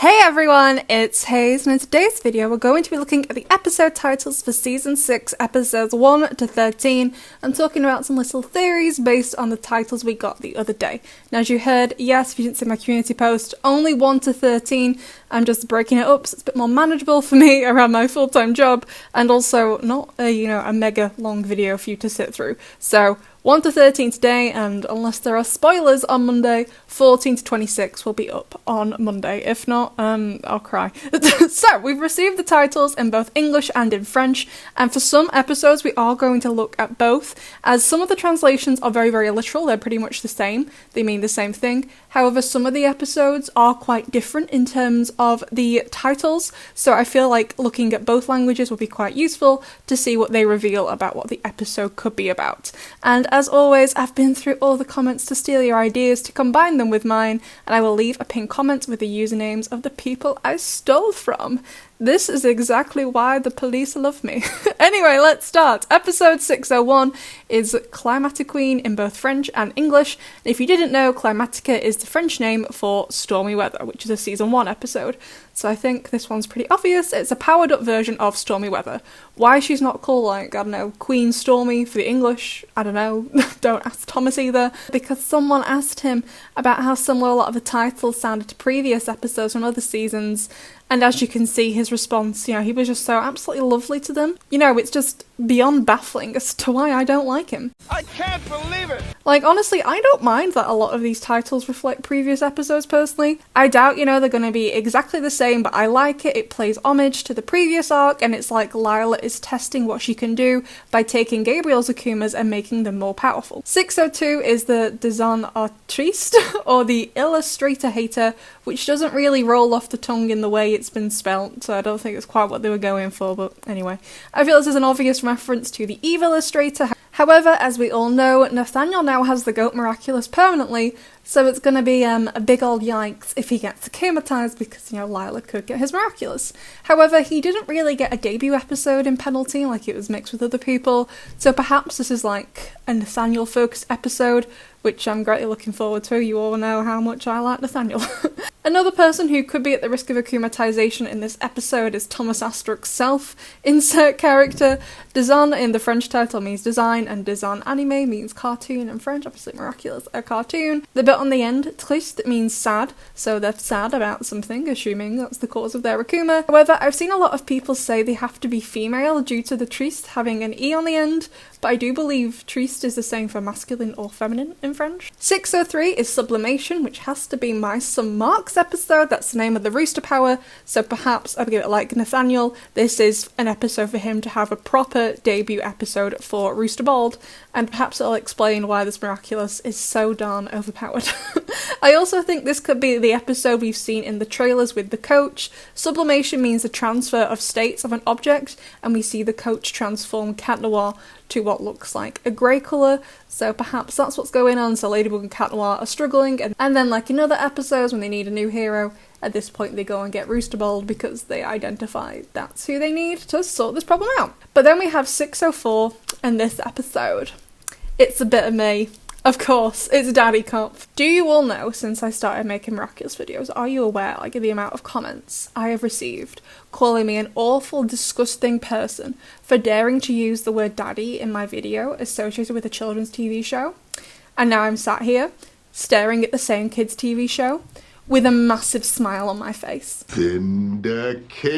Hey everyone, it's Hayes, and in today's video we're going to be looking at the episode titles for Season 6, Episodes 1 to 13, and talking about some little theories based on the titles we got the other day. Now as you heard, yes, if you didn't see my community post, only 1 to 13, I'm just breaking it up so it's a bit more manageable for me around my full-time job, and also not a mega long video for you to sit through. So 1 to 13 today, and unless there are spoilers on Monday, 14 to 26 will be up on Monday. If not, I'll cry. So, we've received the titles in both English and in French, and for some episodes we are going to look at both, as some of the translations are very, very literal. They're pretty much the same. They mean the same thing. However, some of the episodes are quite different in terms of the titles, so I feel like looking at both languages will be quite useful to see what they reveal about what the episode could be about. And as always, I've been through all the comments to steal your ideas, to combine them with mine, and I will leave a pinned comment with the usernames of the people I stole from. This is exactly why the police love me. Anyway, let's start. Episode 601 is Climatic Queen in both French and English. And if you didn't know, Climatica is the French name for Stormy Weather, which is a Season 1 episode. So I think this one's pretty obvious. It's a powered up version of Stormy Weather. Why she's not called, like, I don't know, Queen Stormy for the English, I don't know. Don't ask Thomas either. Because someone asked him about how similar a lot of the titles sounded to previous episodes from other seasons. And as you can see, his response, he was just so absolutely lovely to them. It's just beyond baffling as to why I don't like him. I can't believe it! Like, honestly, I don't mind that a lot of these titles reflect previous episodes, personally. I doubt, they're going to be exactly the same, but I like it. It pays homage to the previous arc, and it's like Lila is testing what she can do by taking Gabriel's Akumas and making them more powerful. 602 is the Design Artiste, or the Illustrator Hater, which doesn't really roll off the tongue in the way it's been spelt, so I don't think it's quite what they were going for, but anyway. I feel this is an obvious reference to the Eve Illustrator. However, as we all know, Nathaniel now has the goat Miraculous permanently, so it's going to be a big old yikes if he gets akumatized because, Lila could get his Miraculous. However, he didn't really get a debut episode in Penalty, like it was mixed with other people, so perhaps this is like a Nathaniel-focused episode, which I'm greatly looking forward to. You all know how much I like Nathaniel. Another person who could be at the risk of akumatization in this episode is Thomas Astruc's self. Insert character. Design in the French title means design, and design anime means cartoon in French. Obviously Miraculous, a cartoon. The bit on the end, triste, means sad, so they're sad about something, assuming that's the cause of their akuma. However, I've seen a lot of people say they have to be female due to the triste having an E on the end, but I do believe triste is the same for masculine or feminine in French. 603 is Sublimation, which has to be my son Mark's episode. That's the name of the rooster power, so perhaps I'll give it like Nathaniel. This is an episode for him to have a proper debut episode for Rooster Bald, and perhaps it'll explain why this Miraculous is so darn overpowered. I also think this could be the episode we've seen in the trailers with the coach. Sublimation means the transfer of states of an object, and we see the coach transform Cat Noir to what looks like a grey colour, so perhaps that's what's going on. So Ladybug and Cat Noir are struggling, and then like in other episodes when they need a new hero, at this point they go and get Roosterbold because they identify that's who they need to sort this problem out. But then we have 604 in this episode. It's a bit of me. Of course, it's Daddy Cop. Do you all know, since I started making Miraculous videos, are you aware, like, of the amount of comments I have received calling me an awful, disgusting person for daring to use the word daddy in my video associated with a children's TV show? And now I'm sat here, staring at the same kids' TV show, with a massive smile on my face. Vindication!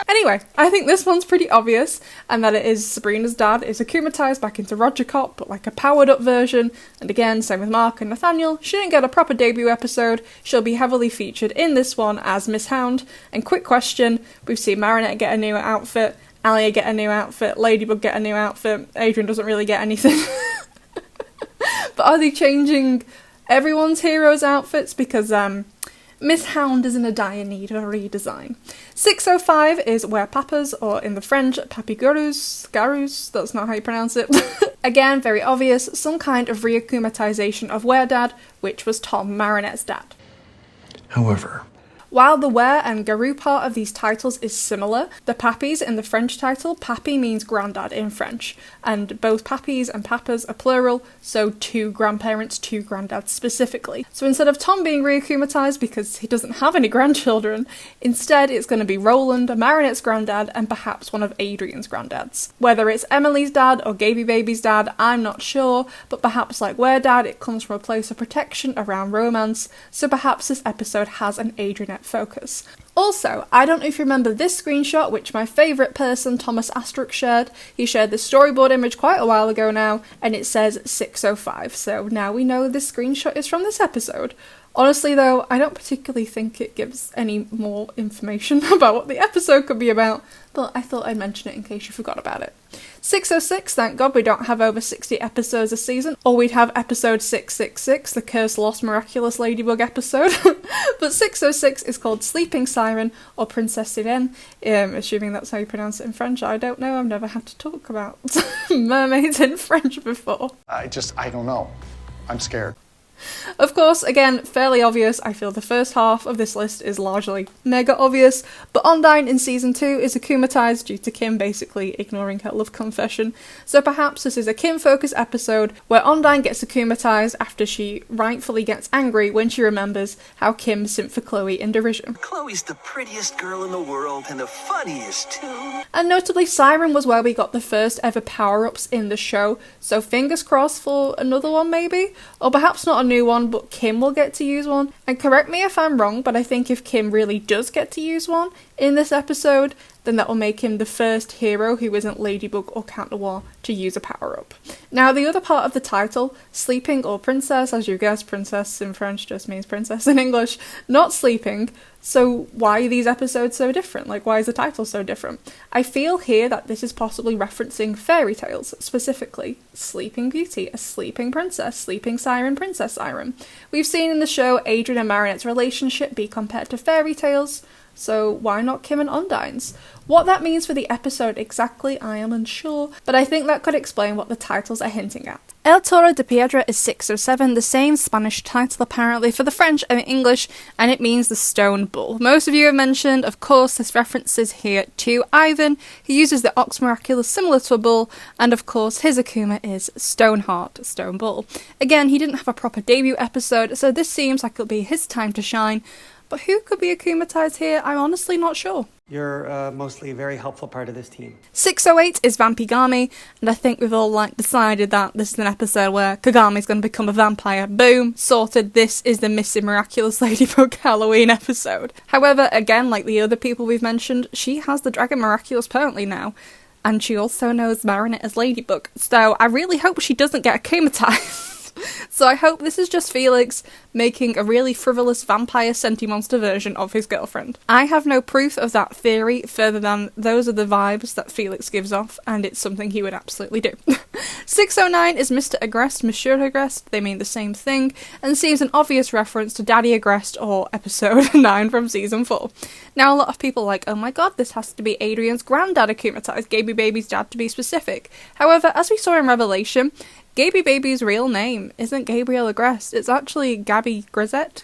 Anyway, I think this one's pretty obvious, and that it is Sabrina's dad is akumatized back into Roger Cop, but like a powered up version, and again, same with Mark and Nathaniel. She didn't get a proper debut episode. She'll be heavily featured in this one as Miss Hound. And quick question, we've seen Marinette get a new outfit, Alia get a new outfit, Ladybug get a new outfit, Adrian doesn't really get anything. But are they changing everyone's heroes' outfits? Because, Miss Hound is in a dire need of a redesign. 605 is Where Papas, or in the French, Papi Garus, that's not how you pronounce it. Again, very obvious, some kind of reakumatization of Were Dad, which was Tom Marinette's dad. However, While the where and Garou part of these titles is similar, the papis in the French title, papi means granddad in French, and both papis and papas are plural, so two grandparents, two granddads specifically. So instead of Tom being reakumatized because he doesn't have any grandchildren, instead it's going to be Roland, Marinette's granddad, and perhaps one of Adrian's granddads. Whether it's Emily's dad or Gaby Baby's dad, I'm not sure, but perhaps like where dad, it comes from a place of protection around romance, so perhaps this episode has an Adrianette focus. Also, I don't know if you remember this screenshot, which my favourite person, Thomas Astruc, shared. He shared this storyboard image quite a while ago now, and it says 605, so now we know this screenshot is from this episode. Honestly though, I don't particularly think it gives any more information about what the episode could be about, but I thought I'd mention it in case you forgot about it. 606, thank God we don't have over 60 episodes a season, or we'd have episode 666, the Cursed Lost Miraculous Ladybug episode. But 606 is called Sleeping Siren, or Princess Sirène, assuming that's how you pronounce it in French. I don't know, I've never had to talk about mermaids in French before. I don't know. I'm scared. Of course, again, fairly obvious. I feel the first half of this list is largely mega obvious, but Ondine in season 2 is akumatized due to Kim basically ignoring her love confession, so perhaps this is a Kim-focused episode where Ondine gets akumatized after she rightfully gets angry when she remembers how Kim simped for Chloe in derision. Chloe's the prettiest girl in the world and the funniest too. And notably, Siren was where we got the first ever power-ups in the show, so fingers crossed for another one maybe, or perhaps not a new one, but Kim will get to use one. And correct me if I'm wrong, but I think if Kim really does get to use one in this episode, then that will make him the first hero who isn't Ladybug or Count Noir to use a power-up. Now, the other part of the title, Sleeping or Princess, as you guessed, princess in French just means princess in English, not sleeping, so why are these episodes so different? Like, why is the title so different? I feel here that this is possibly referencing fairy tales, specifically Sleeping Beauty, a sleeping princess, Sleeping Siren, Princess Siren. We've seen in the show Adrian and Marinette's relationship be compared to fairy tales, so why not Kim and Ondine's? What that means for the episode exactly, I am unsure, but I think that could explain what the titles are hinting at. El Toro de Piedra is 607, the same Spanish title apparently for the French and English, and it means the stone bull. Most of you have mentioned, of course, this references here to Ivan, who uses the Ox Miraculous similar to a bull, and of course his Akuma is Stoneheart, Stone Bull. Again, he didn't have a proper debut episode, so this seems like it'll be his time to shine, but who could be akumatized here? I'm honestly not sure. You're mostly a very helpful part of this team. 608 is Vampigami, and I think we've all decided that this is an episode where Kagami's going to become a vampire. Boom, sorted. This is the Missing Miraculous Ladybug Halloween episode. However, again, like the other people we've mentioned, she has the Dragon Miraculous permanently now, and she also knows Marinette as Ladybug, so I really hope she doesn't get akumatized. So I hope this is just Felix making a really frivolous vampire senti-monster version of his girlfriend. I have no proof of that theory further than those are the vibes that Felix gives off, and it's something he would absolutely do. 609 is Mr. Agreste, Monsieur Agreste, they mean the same thing, and seems an obvious reference to Daddy Agreste or episode 9 from season 4. Now a lot of people are like, oh my god, this has to be Adrian's granddad akumatized, Gaby Baby's dad to be specific. However, as we saw in Revelation, Gaby Baby's real name isn't Gabriel Agreste, it's actually Gabby Grisette,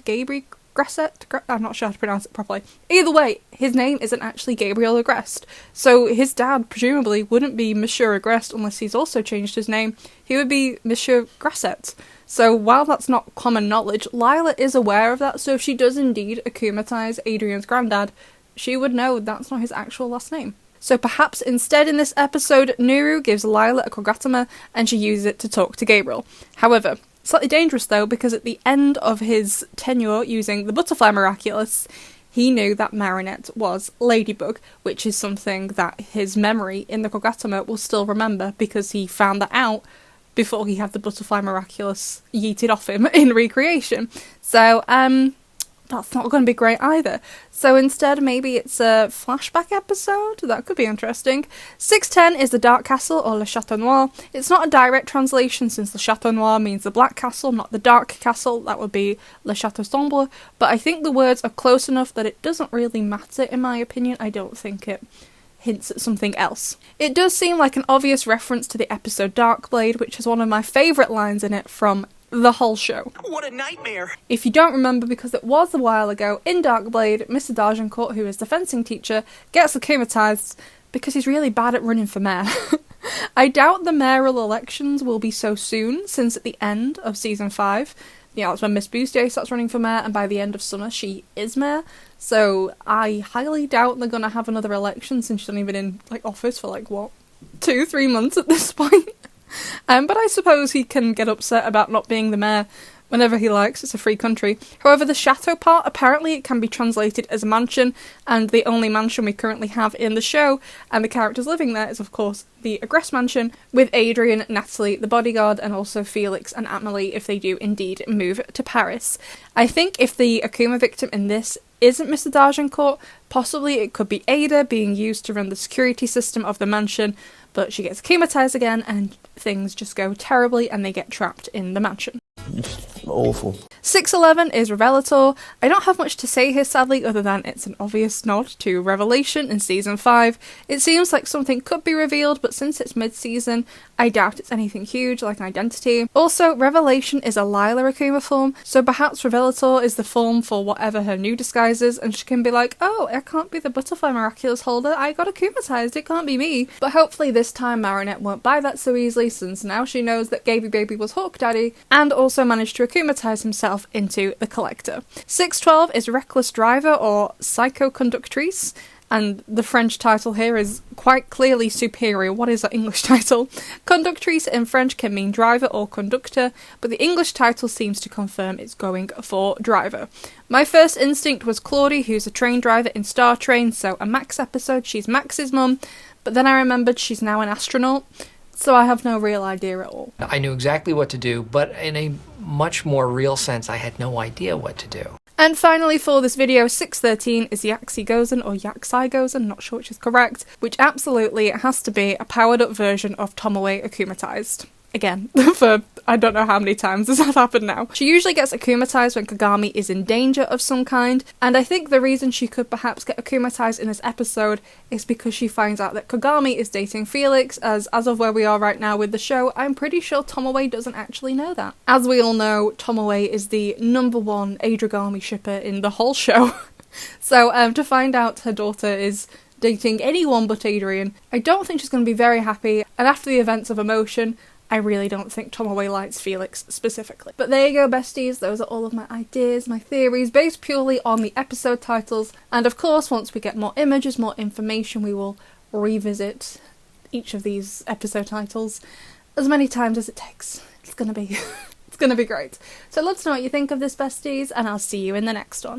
I'm not sure how to pronounce it properly. Either way, his name isn't actually Gabriel Agreste, so his dad presumably wouldn't be Monsieur Agreste unless he's also changed his name, he would be Monsieur Grasset. So while that's not common knowledge, Lila is aware of that, so if she does indeed akumatize Adrian's granddad, she would know that's not his actual last name. So perhaps instead in this episode, Nuru gives Lila a Kogatama and she uses it to talk to Gabriel. However, slightly dangerous though, because at the end of his tenure using the Butterfly Miraculous, he knew that Marinette was Ladybug, which is something that his memory in the Kogatama will still remember because he found that out before he had the Butterfly Miraculous yeeted off him in recreation. So, that's not going to be great either. So instead, maybe it's a flashback episode? That could be interesting. 610 is the Dark Castle, or Le Château Noir. It's not a direct translation since Le Château Noir means the Black Castle, not the Dark Castle. That would be Le Château Sombre. But I think the words are close enough that it doesn't really matter, in my opinion. I don't think it hints at something else. It does seem like an obvious reference to the episode Darkblade, which is one of my favourite lines in it from the whole show. What a nightmare! If you don't remember, because it was a while ago, in Darkblade, Mr. D'Argencourt, who is the fencing teacher, gets akumatized because he's really bad at running for mayor. I doubt the mayoral elections will be so soon, since at the end of season 5, that's when Miss Boosday starts running for mayor, and by the end of summer she is mayor. So I highly doubt they're gonna have another election, since she's only been in office for 2-3 months at this point. But I suppose he can get upset about not being the mayor whenever he likes. It's a free country. However, the chateau part, apparently it can be translated as a mansion, and the only mansion we currently have in the show, and the characters living there, is of course the Agreste mansion, with Adrian, Natalie, the bodyguard, and also Felix and Amelie if they do indeed move to Paris. I think if the Akuma victim in this isn't Mr. D'Argencourt, possibly it could be Ada being used to run the security system of the mansion, but she gets akumatized again and things just go terribly and they get trapped in the mansion. Awful. 611 is Revelator. I don't have much to say here, sadly, other than it's an obvious nod to Revelation in Season 5. It seems like something could be revealed, but since it's mid-season, I doubt it's anything huge like an identity. Also, Revelation is a Lila Akuma form, so perhaps Revelator is the form for whatever her new disguise is, and she can be like, oh, I can't be the Butterfly Miraculous holder, I got akumatized, it can't be me. But hopefully this time Marinette won't buy that so easily, since now she knows that Gaby Baby was Hawk Daddy, and also managed to akumatize himself into the Collector. 612 is Reckless Driver, or Psycho Conductrice, and the French title here is quite clearly superior. What is that English title? Conductrice in French can mean driver or conductor, but the English title seems to confirm it's going for driver. My first instinct was Claudie, who's a train driver in Star Train, so a Max episode, she's Max's mum, but then I remembered she's now an astronaut, so I have no real idea at all. I knew exactly what to do, but in a much more real sense, I had no idea what to do. And finally for this video, 613 is Yaxi Gozen, or Yaxi Gozen, not sure which is correct, which absolutely has to be a powered up version of Tomoe akumatized. Again, for I don't know how many times this has happened now. She usually gets akumatized when Kagami is in danger of some kind, and I think the reason she could perhaps get akumatized in this episode is because she finds out that Kagami is dating Felix, as of where we are right now with the show, I'm pretty sure Tomoe doesn't actually know that. As we all know, Tomoe is the #1 Adragami shipper in the whole show. So to find out her daughter is dating anyone but Adrian, I don't think she's going to be very happy, and after the events of Emotion, I really don't think Tomoe likes Felix specifically. But there you go, besties, those are all of my ideas, my theories, based purely on the episode titles, and of course once we get more images, more information, we will revisit each of these episode titles as many times as it takes. It's gonna be great. So let us know what you think of this, besties, and I'll see you in the next one.